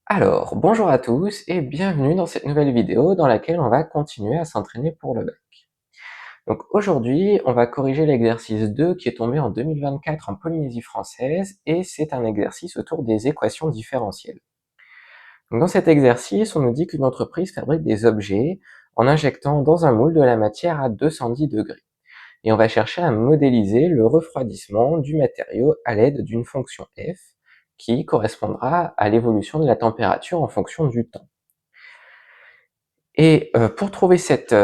Alors, bonjour à tous et bienvenue dans cette nouvelle vidéo dans laquelle on va continuer à s'entraîner pour le bac. Donc aujourd'hui, on va corriger l'exercice 2 qui est tombé en 2024 en Polynésie française et c'est un exercice autour des équations différentielles. Donc dans cet exercice, on nous dit qu'une entreprise fabrique des objets en injectant dans un moule de la matière à 210 degrés. Et on va chercher à modéliser le refroidissement du matériau à l'aide d'une fonction f qui correspondra à l'évolution de la température en fonction du temps. Et pour trouver cette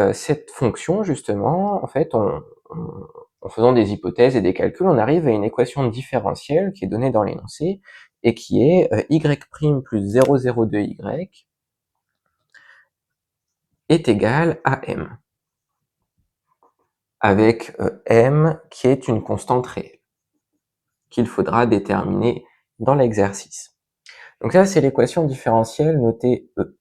fonction justement, en fait, en faisant des hypothèses et des calculs, on arrive à une équation différentielle qui est donnée dans l'énoncé et qui est y' plus 0,02y est égal à m, avec m qui est une constante réelle, qu'il faudra déterminer dans l'exercice. Donc ça, c'est l'équation différentielle notée E.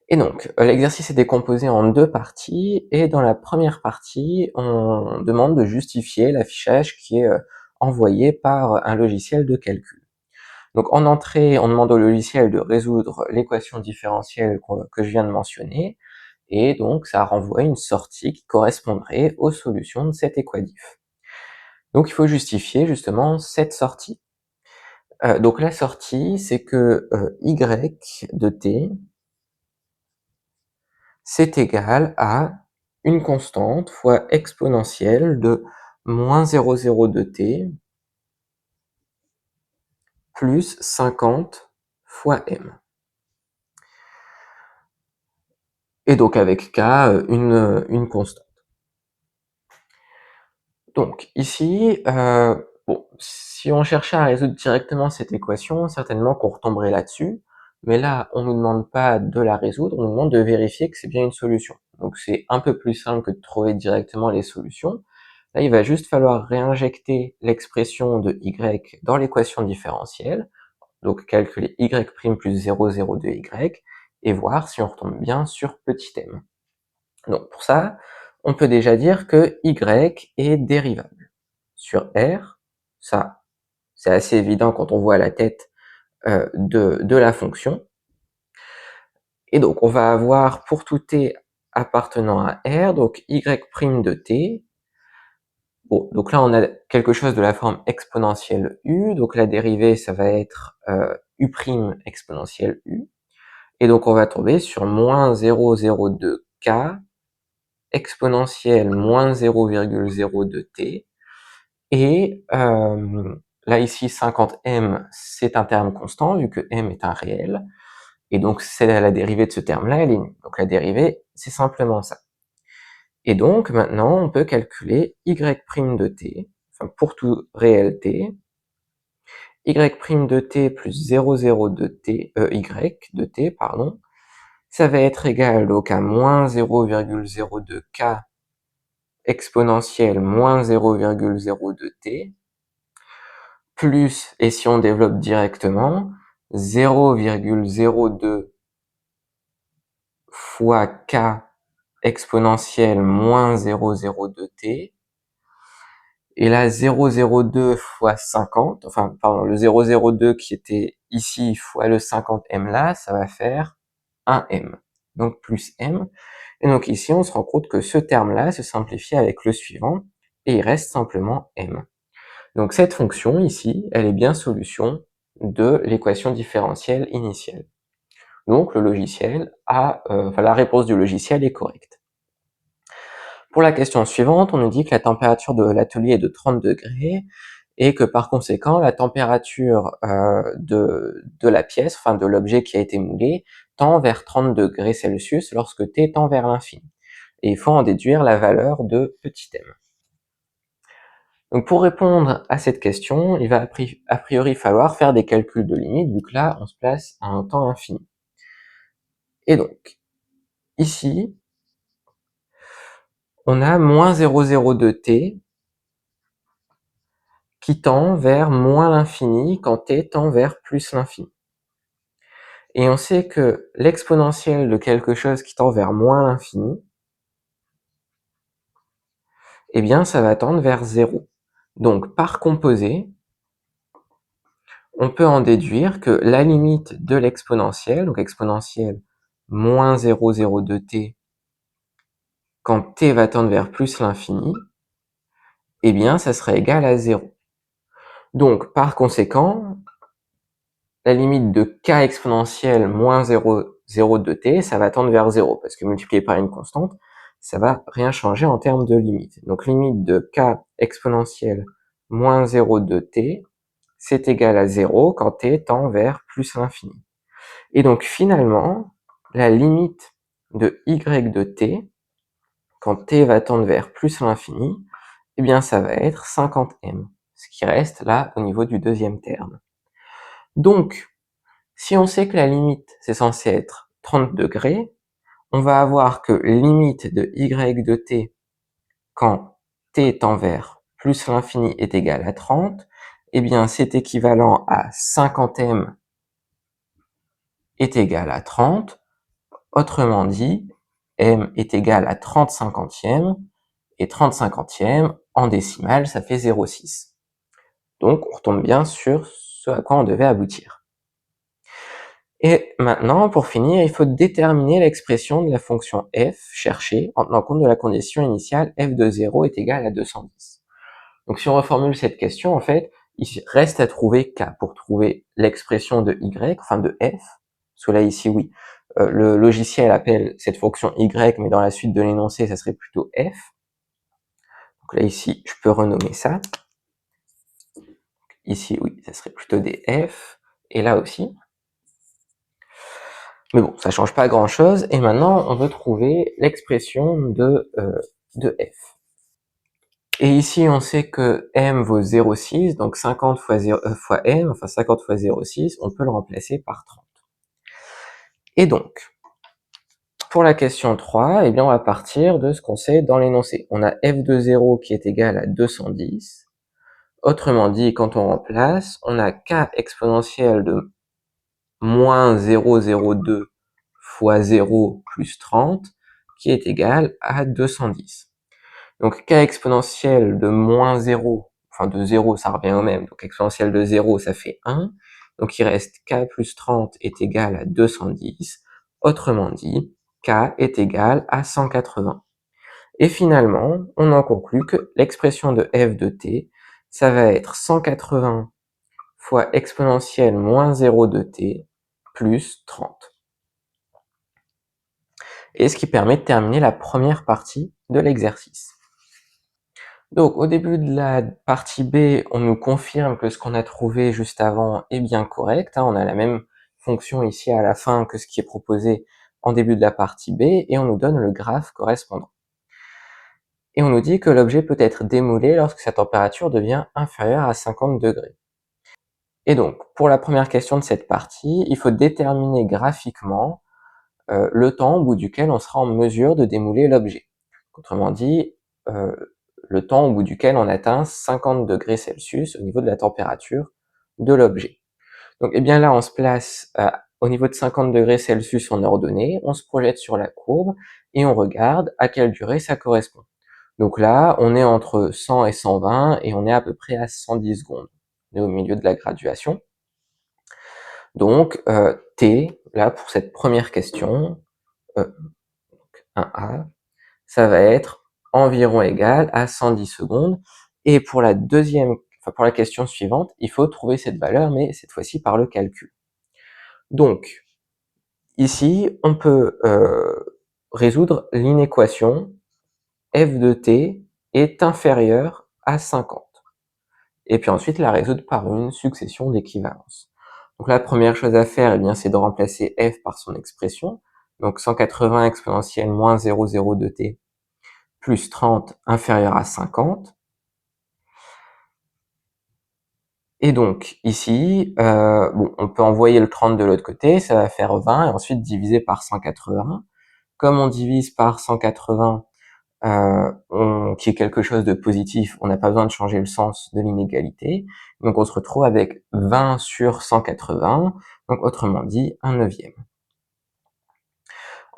Et donc, l'exercice est décomposé en deux parties, et dans la première partie, on demande de justifier l'affichage qui est envoyé par un logiciel de calcul. Donc en entrée, on demande au logiciel de résoudre l'équation différentielle que je viens de mentionner, et donc ça renvoie une sortie qui correspondrait aux solutions de cette équadif. Donc il faut justifier justement cette sortie. Donc la sortie, c'est que y de t, c'est égal à une constante fois exponentielle de moins 0,02t plus 50 fois m. Et donc avec k, une constante. Donc ici, bon, si on cherchait à résoudre directement cette équation, certainement qu'on retomberait là-dessus, mais là, on nous demande pas de la résoudre, on nous demande de vérifier que c'est bien une solution. Donc c'est un peu plus simple que de trouver directement les solutions. Là, il va juste falloir réinjecter l'expression de y dans l'équation différentielle, donc calculer y' plus 0,02y, et voir si on retombe bien sur petit m. Donc pour ça, on peut déjà dire que y est dérivable sur r. Ça, c'est assez évident quand on voit la tête de la fonction. Et donc on va avoir pour tout t appartenant à r, donc y' de t. Bon, donc là on a quelque chose de la forme exponentielle u, donc la dérivée ça va être u' exponentielle u, et donc on va tomber sur moins 0,02k exponentielle moins 0,02t, et là ici 50m c'est un terme constant vu que m est un réel, et donc c'est la dérivée de ce terme-là, elle est nulle. Donc la dérivée c'est simplement ça. Et donc maintenant on peut calculer y' de t, enfin pour tout réel t, y' de t plus 0,02t, y de t, pardon, ça va être égal donc à moins 0,02k exponentielle moins 0,02t, plus, et si on développe directement, 0,02 fois k exponentielle moins 0,02t, et là 0,02 fois 50, enfin pardon, le 0,02 qui était ici fois le 50m là, ça va faire 1m, donc plus m. Et donc ici on se rend compte que ce terme là se simplifie avec le suivant, et il reste simplement m. Donc cette fonction ici, elle est bien solution de l'équation différentielle initiale. Donc le logiciel a, enfin la réponse du logiciel est correcte. Pour la question suivante, on nous dit que la température de l'atelier est de 30 degrés et que par conséquent la température de la pièce, enfin de l'objet qui a été moulé, tend vers 30 degrés Celsius lorsque t tend vers l'infini. Et il faut en déduire la valeur de petit m. Donc pour répondre à cette question, il va a priori falloir faire des calculs de limite, vu que là on se place à un temps infini. Et donc, ici, on a moins 0,02t qui tend vers moins l'infini quand t tend vers plus l'infini. Et on sait que l'exponentielle de quelque chose qui tend vers moins l'infini, eh bien ça va tendre vers 0. Donc par composé, on peut en déduire que la limite de l'exponentielle, donc exponentielle moins 0,02t, quand t va tendre vers plus l'infini, eh bien, ça serait égal à 0. Donc, par conséquent, la limite de k exponentielle moins 0,02t, ça va tendre vers 0, parce que multiplié par une constante, ça va rien changer en termes de limite. Donc, limite de k exponentielle moins 0,2t, c'est égal à 0 quand t tend vers plus l'infini. Et donc, finalement, la limite de y de t, quand t va tendre vers plus l'infini, eh bien, ça va être 50m, ce qui reste là au niveau du deuxième terme. Donc, si on sait que la limite, c'est censé être 30 degrés, on va avoir que limite de y de t quand t tend vers plus l'infini est égal à 30, eh bien, c'est équivalent à 50m est égal à 30. Autrement dit, m est égal à 30 cinquantièmes, et 30 cinquantièmes, en décimale, ça fait 0,6. Donc, on retombe bien sur ce à quoi on devait aboutir. Et maintenant, pour finir, il faut déterminer l'expression de la fonction f cherchée en tenant compte de la condition initiale f de 0 est égal à 210. Donc si on reformule cette question, en fait, il reste à trouver k pour trouver l'expression de y, enfin de f, parce que là ici, oui, le logiciel appelle cette fonction y, mais dans la suite de l'énoncé, ça serait plutôt f. Donc là ici, je peux renommer ça. Ici, oui, ça serait plutôt des f, et là aussi. Mais bon, ça change pas grand-chose. Et maintenant, on veut trouver l'expression de f. Et ici, on sait que m vaut 0,6, donc 50 fois, fois m, enfin 50 fois 0,6, on peut le remplacer par 30. Et donc, pour la question 3, eh bien, on va partir de ce qu'on sait dans l'énoncé. On a f de 0 qui est égal à 210. Autrement dit, quand on remplace, on a k exponentielle de moins 0,02 fois 0 plus 30, qui est égal à 210. Donc k exponentielle de moins 0, enfin de 0, ça revient au même, donc exponentielle de 0, ça fait 1. Donc il reste k plus 30 est égal à 210. Autrement dit, k est égal à 180. Et finalement, on en conclut que l'expression de f de t, ça va être 180 fois exponentielle moins 0 de t plus 30. Et ce qui permet de terminer la première partie de l'exercice. Donc au début de la partie B, on nous confirme que ce qu'on a trouvé juste avant est bien correct. On a la même fonction ici à la fin que ce qui est proposé en début de la partie B, et on nous donne le graphe correspondant. Et on nous dit que l'objet peut être démoulé lorsque sa température devient inférieure à 50 degrés. Et donc, pour la première question de cette partie, il faut déterminer graphiquement le temps au bout duquel on sera en mesure de démouler l'objet. Autrement dit, le temps au bout duquel on atteint 50 degrés Celsius au niveau de la température de l'objet. Donc, eh bien là, on se place au niveau de 50 degrés Celsius en ordonnée, on se projette sur la courbe et on regarde à quelle durée ça correspond. Donc là, on est entre 100 et 120 et on est à peu près à 110 secondes. On est au milieu de la graduation. Donc, T, là, pour cette première question, 1A, ça va être environ égal à 110 secondes. Et pour la pour la question suivante, il faut trouver cette valeur, mais cette fois-ci par le calcul. Donc, ici, on peut résoudre l'inéquation f de t est inférieur à 50. Et puis ensuite, la résoudre par une succession d'équivalences. Donc la première chose à faire, eh bien, c'est de remplacer f par son expression. Donc 180 exponentielle moins 0,02t plus 30 inférieur à 50. Et donc ici, on peut envoyer le 30 de l'autre côté, ça va faire 20 et ensuite diviser par 180. Comme on divise par 180, qui est quelque chose de positif, on n'a pas besoin de changer le sens de l'inégalité. Donc on se retrouve avec 20 sur 180, donc autrement dit 1/9.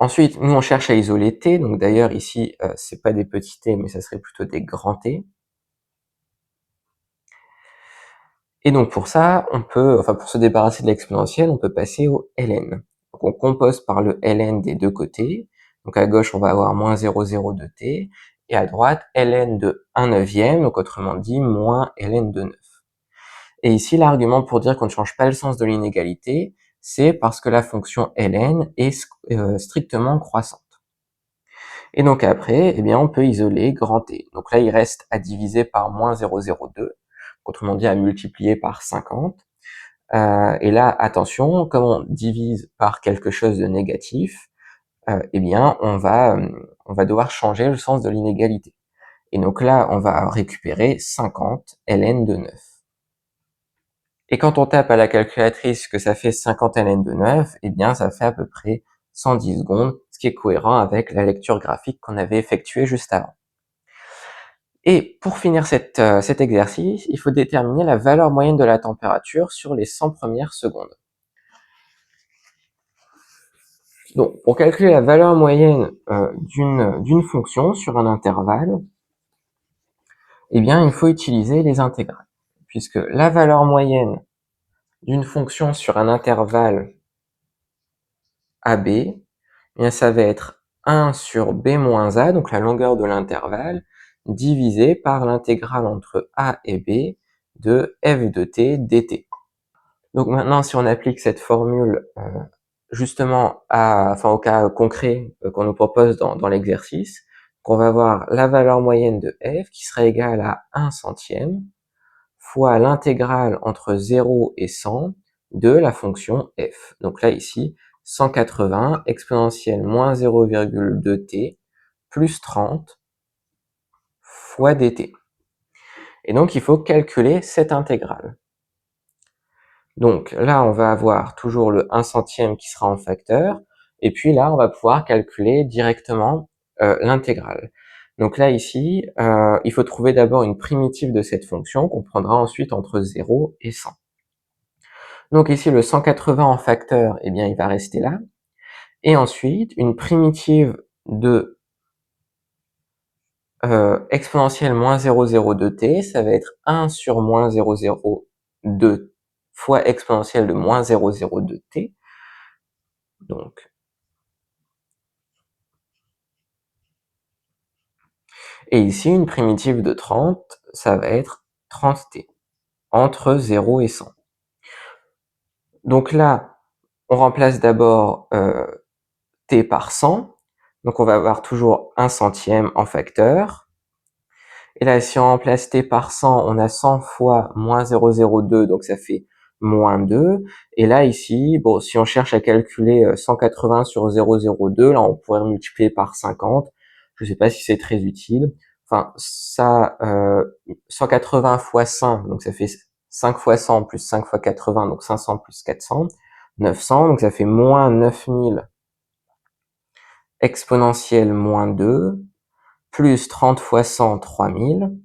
Ensuite, nous on cherche à isoler t, donc d'ailleurs ici, c'est pas des petits t, mais ça serait plutôt des grands t. Et donc pour ça, pour se débarrasser de l'exponentielle, on peut passer au ln. Donc on compose par le ln des deux côtés. Donc à gauche, on va avoir moins 0,02t, et à droite, ln de 1 neuvième, donc autrement dit, moins ln de 9. Et ici, l'argument pour dire qu'on ne change pas le sens de l'inégalité, c'est parce que la fonction ln est strictement croissante. Et donc après, eh bien, on peut isoler grand T. Donc là, il reste à diviser par moins 0,02, autrement dit à multiplier par 50. Et là, attention, comme on divise par quelque chose de négatif, eh bien, on va devoir changer le sens de l'inégalité. Et donc là, on va récupérer 50 ln de 9. Et quand on tape à la calculatrice que ça fait 50 ln de 9, eh bien, ça fait à peu près 110 secondes, ce qui est cohérent avec la lecture graphique qu'on avait effectuée juste avant. Et pour finir cet exercice, il faut déterminer la valeur moyenne de la température sur les 100 premières secondes. Donc, pour calculer la valeur moyenne d'une fonction sur un intervalle, eh bien, il faut utiliser les intégrales, puisque la valeur moyenne d'une fonction sur un intervalle AB, eh bien, ça va être 1 sur b moins a, donc la longueur de l'intervalle, divisé par l'intégrale entre a et b de f de t dt. Donc maintenant, si on applique cette formule justement au cas concret qu'on nous propose dans l'exercice, qu'on va avoir la valeur moyenne de f qui sera égale à 1 centième fois l'intégrale entre 0 et 100 de la fonction f. Donc là, ici, 180 exponentielle moins 0,2t plus 30 fois dt. Et donc, il faut calculer cette intégrale. Donc là, on va avoir toujours le 1 centième qui sera en facteur, et puis là, on va pouvoir calculer directement l'intégrale. Donc là, ici, il faut trouver d'abord une primitive de cette fonction qu'on prendra ensuite entre 0 et 100. Donc ici, le 180 en facteur, eh bien, il va rester là. Et ensuite, une primitive de exponentielle moins 0,02t, ça va être 1 sur moins 0,02 fois exponentielle de moins 0,02t. Donc, et ici, une primitive de 30, ça va être 30t, entre 0 et 100. Donc là, on remplace d'abord t par 100, donc on va avoir toujours 1 centième en facteur. Et là, si on remplace t par 100, on a 100 fois moins 0,02, donc ça fait moins 2. Et là, ici, bon, si on cherche à calculer 180 sur 0,02, là, on pourrait multiplier par 50. Je ne sais pas si c'est très utile. Enfin, ça, 180 fois 5, donc ça fait 5 fois 100 plus 5 fois 80, donc 500 plus 400, 900, donc ça fait moins 9000 exponentielle moins 2, plus 30 fois 100, 3000,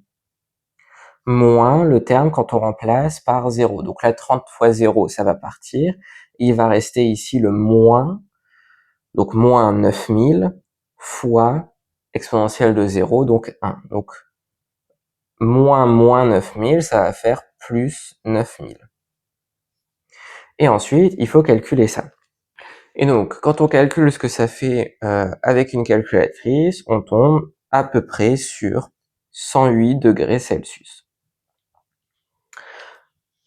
moins le terme quand on remplace par 0. Donc là, 30 fois 0, ça va partir. Il va rester ici le moins, donc moins 9000 fois exponentielle de 0, donc 1. Donc moins 9000, ça va faire plus 9000. Et ensuite, il faut calculer ça. Et donc, quand on calcule ce que ça fait avec une calculatrice, on tombe à peu près sur 108 degrés Celsius.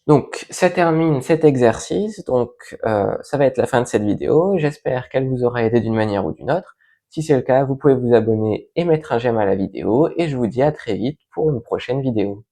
Donc, ça termine cet exercice. Donc, ça va être la fin de cette vidéo. J'espère qu'elle vous aura aidé d'une manière ou d'une autre. Si c'est le cas, vous pouvez vous abonner et mettre un j'aime à la vidéo. Et je vous dis à très vite pour une prochaine vidéo.